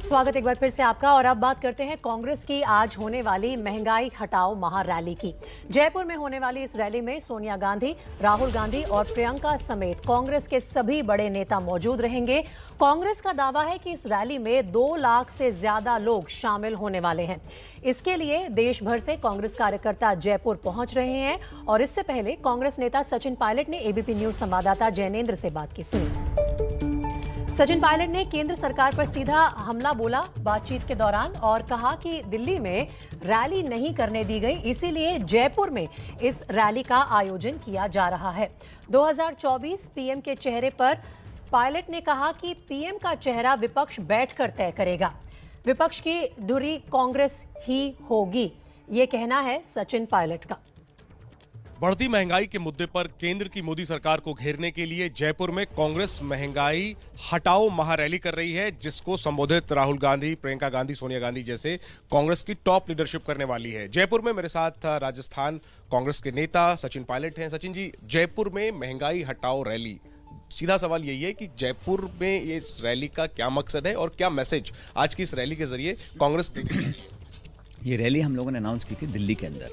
स्वागत एक बार फिर से आपका। और अब बात करते हैं कांग्रेस की आज होने वाली महंगाई हटाओ महारैली की। जयपुर में होने वाली इस रैली में सोनिया गांधी, राहुल गांधी और प्रियंका समेत कांग्रेस के सभी बड़े नेता मौजूद रहेंगे। कांग्रेस का दावा है कि इस रैली में 2 लाख से ज्यादा लोग शामिल होने वाले हैं। इसके लिए देश भर से कांग्रेस कार्यकर्ता जयपुर पहुंच रहे हैं। और इससे पहले कांग्रेस नेता सचिन पायलट ने एबीपी न्यूज संवाददाता जयनेंद्र से बात की। सुनिए। सचिन पायलट ने केंद्र सरकार पर सीधा हमला बोला बातचीत के दौरान और कहा कि दिल्ली में रैली नहीं करने दी गई, इसीलिए जयपुर में इस रैली का आयोजन किया जा रहा है। 2024 पीएम के चेहरे पर पायलट ने कहा कि पीएम का चेहरा विपक्ष बैठकर तय करेगा, विपक्ष की धुरी कांग्रेस ही होगी, ये कहना है सचिन पायलट का। बढ़ती महंगाई के मुद्दे पर केंद्र की मोदी सरकार को घेरने के लिए जयपुर में कांग्रेस महंगाई हटाओ महारैली कर रही है, जिसको संबोधित राहुल गांधी, प्रियंका गांधी, सोनिया गांधी जैसे कांग्रेस की टॉप लीडरशिप करने वाली है। जयपुर में मेरे साथ राजस्थान कांग्रेस के नेता सचिन पायलट हैं। सचिन जी, जयपुर में महंगाई हटाओ रैली, सीधा सवाल यही है कि जयपुर में इस रैली का क्या मकसद है और क्या मैसेज आज की इस रैली के जरिए कांग्रेस देने वाली है? ये रैली हम लोगों ने अनाउंस की थी दिल्ली के अंदर,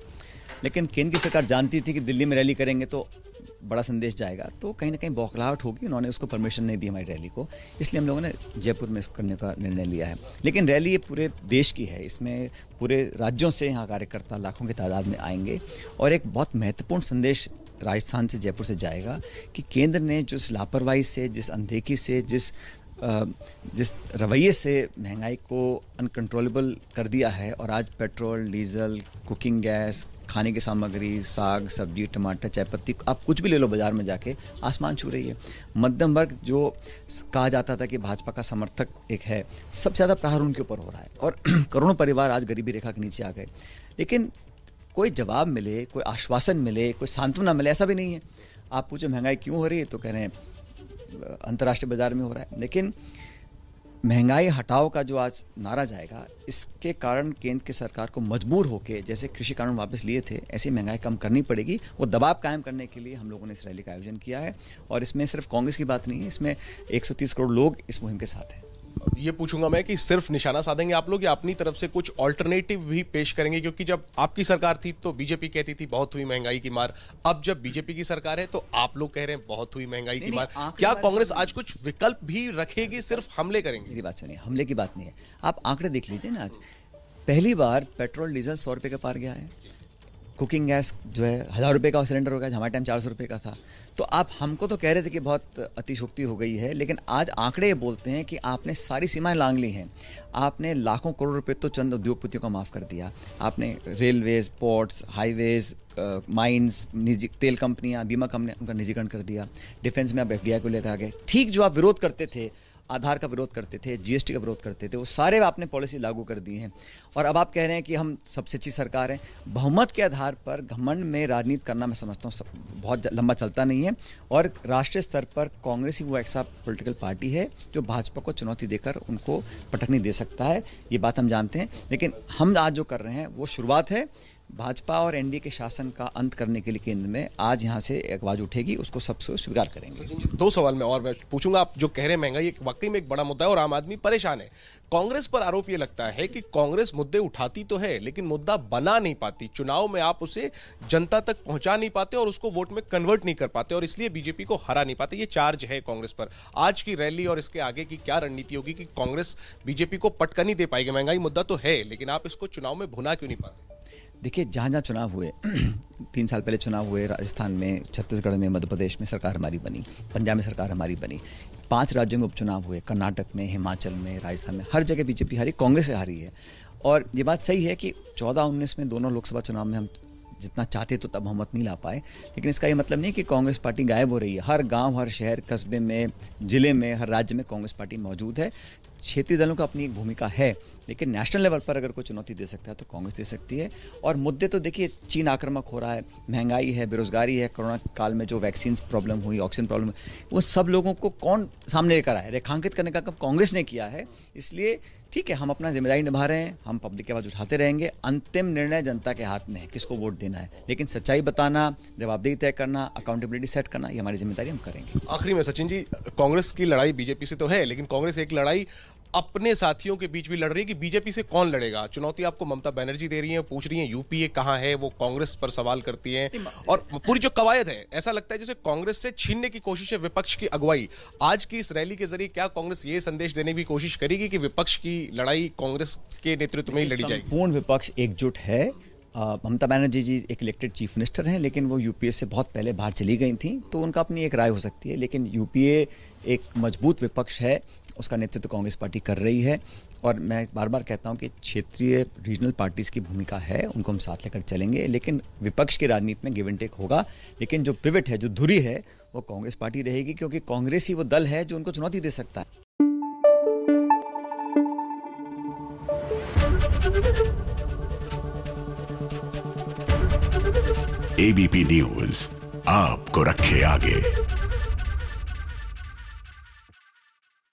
लेकिन केंद्र की सरकार जानती थी कि दिल्ली में रैली करेंगे तो बड़ा संदेश जाएगा, तो कहीं ना कहीं बौखलाहट होगी। उन्होंने उसको परमिशन नहीं दी हमारी रैली को, इसलिए हम लोगों ने जयपुर में इसको करने का निर्णय लिया है। लेकिन रैली ये पूरे देश की है, इसमें पूरे राज्यों से यहाँ कार्यकर्ता लाखों की तादाद में आएंगे और एक बहुत महत्वपूर्ण संदेश राजस्थान से जयपुर से जाएगा कि केंद्र ने जिस लापरवाही से, जिस अनदेखी से, जिस रवैये से महंगाई को अनकंट्रोलेबल कर दिया है और आज पेट्रोल, डीजल, कुकिंग गैस, खाने की सामग्री, साग, सब्जी, टमाटर, चाय पत्ती, आप कुछ भी ले लो बाजार में जाके, आसमान छू रही है। मध्यम वर्ग जो कहा जाता था कि भाजपा का समर्थक एक है, सबसे ज़्यादा प्रहार उनके ऊपर हो रहा है और करोड़ों परिवार आज गरीबी रेखा के नीचे आ गए। लेकिन कोई जवाब मिले, कोई आश्वासन मिले, कोई सांत्वना मिले, ऐसा भी नहीं है। आप पूछो महंगाई क्यों हो रही है तो कह रहे हैं अंतर्राष्ट्रीय बाजार में हो रहा है। लेकिन महंगाई हटाओ का जो आज नारा जाएगा, इसके कारण केंद्र की सरकार को मजबूर होकर जैसे कृषि कानून वापस लिए थे, ऐसी महंगाई कम करनी पड़ेगी। वो दबाव कायम करने के लिए हम लोगों ने इस रैली का आयोजन किया है और इसमें सिर्फ कांग्रेस की बात नहीं है, इसमें 130 करोड़ लोग इस मुहिम के साथ हैं। ये पूछूंगा मैं कि सिर्फ निशाना साधेंगे आप लोग या अपनी तरफ से कुछ ऑल्टरनेटिव भी पेश करेंगे? क्योंकि जब आपकी सरकार थी तो बीजेपी कहती थी बहुत हुई महंगाई की मार, अब जब बीजेपी की सरकार है तो आप लोग कह रहे हैं बहुत हुई महंगाई की मार। क्या कांग्रेस आज कुछ विकल्प भी रखेगी, सिर्फ हमले करेंगे? मेरी बात सुनिए, हमले की बात नहीं है। आप आंकड़े देख लीजिए ना, आज पहली बार पेट्रोल डीजल 100 रुपये के पार गया है। कुकिंग गैस जो है 1000 रुपये का सिलेंडर हो गया, हमारे टाइम 400 रुपये का था। तो आप हमको तो कह रहे थे कि बहुत अतिशोक्ति हो गई है, लेकिन आज आंकड़े बोलते हैं कि आपने सारी सीमाएं लांघ ली हैं। आपने लाखों करोड़ रुपए तो चंद उद्योगपतियों को माफ़ कर दिया। आपने रेलवेज, पोर्ट्स, हाईवेज, माइंस, निजी तेल कंपनियां, बीमा कंपनियां, उनका निजीकरण कर दिया। डिफेंस में आप एफडीआई को लेकर आ गए। ठीक जो आप विरोध करते थे, आधार का विरोध करते थे, जीएसटी का विरोध करते थे, वो सारे आपने पॉलिसी लागू कर दी हैं। और अब आप कह रहे हैं कि हम सबसे अच्छी सरकार है। बहुमत के आधार पर घमंड में राजनीति करना मैं समझता हूँ बहुत लंबा चलता नहीं है। और राष्ट्रीय स्तर पर कांग्रेस ही वो ऐसा पॉलिटिकल पार्टी है जो भाजपा को चुनौती देकर उनको पटकनी दे सकता है, ये बात हम जानते हैं। लेकिन हम आज जो कर रहे हैं वो शुरुआत है। भाजपा और एनडीए के शासन का अंत करने के लिए केंद्र में आज यहाँ से एक आवाज उठेगी, उसको सबसे स्वीकार करेंगे। 2 सवाल में और मैं पूछूंगा। आप जो कह रहे हैं महंगाई वाकई में एक बड़ा मुद्दा है और आम आदमी परेशान है। कांग्रेस पर आरोप ये लगता है कि कांग्रेस मुद्दे उठाती तो है लेकिन मुद्दा बना नहीं पाती, चुनाव में आप उसे जनता तक पहुंचा नहीं पाते और उसको वोट में कन्वर्ट नहीं कर पाते और इसलिए बीजेपी को हरा नहीं पाते। ये चार्ज है कांग्रेस पर। आज की रैली और इसके आगे की क्या रणनीति होगी कि कांग्रेस बीजेपी को पटकनी दे पाएगी? महंगाई मुद्दा तो है लेकिन आप इसको चुनाव में भुना क्यों नहीं पाते? देखिए, जहाँ जहाँ चुनाव हुए 3 साल पहले चुनाव हुए, राजस्थान में, छत्तीसगढ़ में, मध्य प्रदेश में सरकार हमारी बनी, पंजाब में सरकार हमारी बनी, 5 राज्यों में उपचुनाव हुए, कर्नाटक में, हिमाचल में, राजस्थान में, हर जगह बीजेपी हारी, कांग्रेस से हारी है। और ये बात सही है कि 14-19 में दोनों लोकसभा चुनाव में हम जितना चाहते तो तब बहुमत नहीं ला पाए, लेकिन इसका ये मतलब नहीं कि कांग्रेस पार्टी गायब हो रही है। हर गांव, हर शहर, कस्बे में, जिले में, हर राज्य में कांग्रेस पार्टी मौजूद है। क्षेत्रीय दलों का अपनी एक भूमिका है, लेकिन नेशनल लेवल पर अगर कोई चुनौती दे सकता है तो कांग्रेस दे सकती है। और मुद्दे तो देखिए, चीन आक्रामक हो रहा है, महंगाई है, बेरोजगारी है, कोरोना काल में जो वैक्सीन प्रॉब्लम हुई, ऑक्सीजन प्रॉब्लम, वो सब लोगों को कौन सामने लेकर आए? रेखांकित करने का काम कांग्रेस ने किया है। इसलिए ठीक है, हम अपना जिम्मेदारी निभा रहे हैं, हम पब्लिक की आवाज़ उठाते रहेंगे। अंतिम निर्णय जनता के हाथ में है, किसको वोट देना है, लेकिन सच्चाई बताना, जवाबदेही तय करना, अकाउंटेबिलिटी सेट करना, ये हमारी जिम्मेदारी, हम करेंगे। आखिरी में सचिन जी, कांग्रेस की लड़ाई बीजेपी से तो है लेकिन कांग्रेस एक लड़ाई अपने साथियों के बीच भी लड़ रही है कि बीजेपी से कौन लड़ेगा। चुनौती आपको ममता बनर्जी दे रही है, पूछ रही है यूपीए कहां है, वो कांग्रेस पर सवाल करती है और पूरी जो कवायद है ऐसा लगता है जैसे कांग्रेस से छीनने की कोशिश है विपक्ष की अगुवाई। आज की इस रैली के जरिए क्या कांग्रेस ये संदेश देने की कोशिश करेगी कि विपक्ष की लड़ाई कांग्रेस के नेतृत्व में ही लड़ी जाएगी? पूर्ण विपक्ष एकजुट है। ममता बनर्जी जी एक इलेक्टेड चीफ मिनिस्टर हैं, लेकिन वो यूपीए से बहुत पहले बाहर चली गई थी, तो उनका अपनी एक राय हो सकती है। लेकिन यूपीए एक मजबूत विपक्ष है, उसका नेतृत्व कांग्रेस पार्टी कर रही है। और मैं बार बार कहता हूं कि क्षेत्रीय रीजनल पार्टीज़ की भूमिका है, उनको हम साथ लेकर चलेंगे। लेकिन विपक्ष की राजनीति में गिव एंड टेक होगा। लेकिन जो पिवट है, जो धुरी है, वो कांग्रेस पार्टी रहेगी, क्योंकि कांग्रेस ही वो दल है जो उनको चुनौती दे सकता है। एबीपी न्यूज आपको रखे आगे।